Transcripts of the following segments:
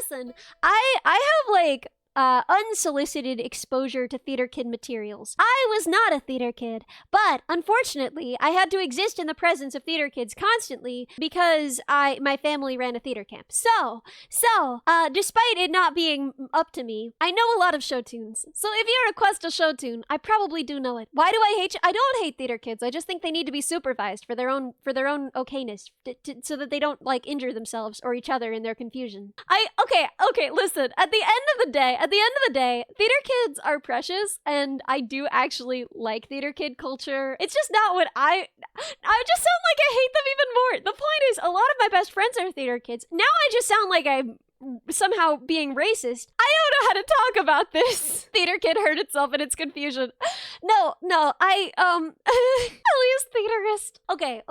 listen, I have like unsolicited exposure to theater kid materials. I was not a theater kid, but unfortunately, I had to exist in the presence of theater kids constantly because my family ran a theater camp. So, despite it not being up to me, I know a lot of show tunes. So if you request a show tune, I probably do know it. Why do I hate I don't hate theater kids. I just think they need to be supervised for their own okayness, so that they don't like injure themselves or each other in their confusion. Okay, listen, at the end of the day, theater kids are precious, and I do actually like theater kid culture. It's just not what I just sound like I hate them even more. The point is, a lot of my best friends are theater kids. Now I just sound like I'm somehow being racist. I don't know how to talk about this. Theater kid hurt itself in its confusion. No, Ellie's theaterist. Okay.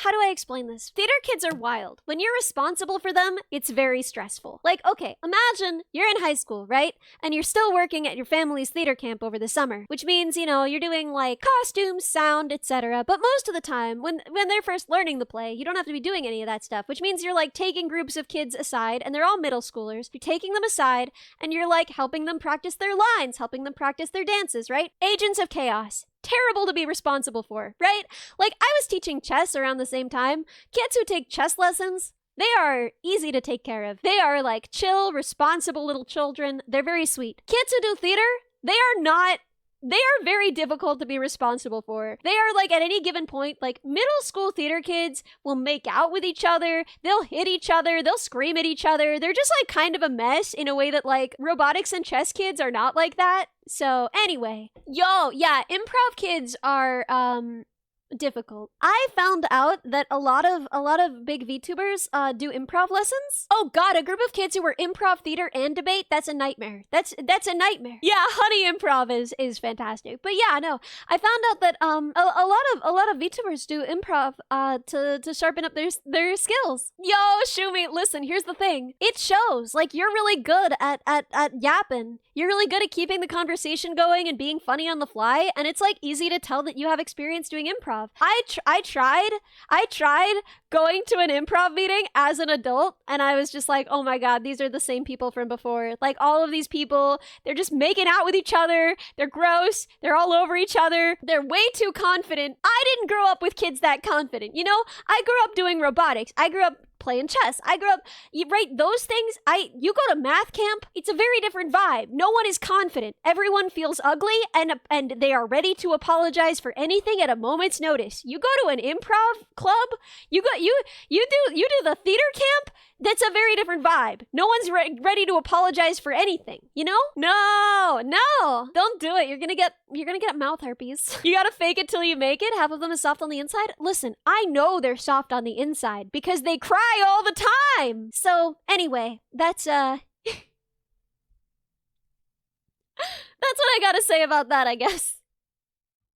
How do I explain this? Theater kids are wild. When you're responsible for them, it's very stressful. Like, okay, imagine you're in high school, right? And you're still working at your family's theater camp over the summer, which means, you're doing like costumes, sound, etc. But most of the time, when they're first learning the play, you don't have to be doing any of that stuff, which means you're like taking groups of kids aside, and they're all middle schoolers. You're taking them aside, and you're like helping them practice their lines, helping them practice their dances, right? Agents of chaos. Terrible to be responsible for, right? Like, I was teaching chess around the same time. Kids who take chess lessons, they are easy to take care of. They are like chill, responsible little children. They're very sweet. Kids who do theater, they are very difficult to be responsible for. They are like, at any given point, like, middle school theater kids will make out with each other, they'll hit each other, they'll scream at each other. They're just like kind of a mess in a way that like robotics and chess kids are not like that. So anyway, improv kids are difficult. I found out that a lot of big VTubers do improv lessons. Oh god, a group of kids who were improv, theater, and debate, that's a nightmare. That's a nightmare. Yeah, honey improv is fantastic. But yeah, no. I found out that a lot of VTubers do improv to sharpen up their skills. Yo, Shumi, listen, here's the thing. It shows. Like, you're really good at yapping. You're really good at keeping the conversation going and being funny on the fly, and it's like easy to tell that you have experience doing improv. I tried going to an improv meeting as an adult, and I was just like, oh my god, these are the same people from before. Like, all of these people, they're just making out with each other, they're gross, they're all over each other, they're way too confident. I didn't grow up with kids that confident, I grew up doing robotics, I grew up playing chess. I grew up, right, those things, you go to math camp, it's a very different vibe. No one is confident. Everyone feels ugly, and they are ready to apologize for anything at a moment's notice. You go to an improv club, you do the theater camp, that's a very different vibe. No one's ready to apologize for anything, No, don't do it. You're gonna get mouth herpes. You gotta fake it till you make it. Half of them is soft on the inside. Listen, I know they're soft on the inside because they cry all the time. So anyway, that's that's what I gotta say about that, I guess.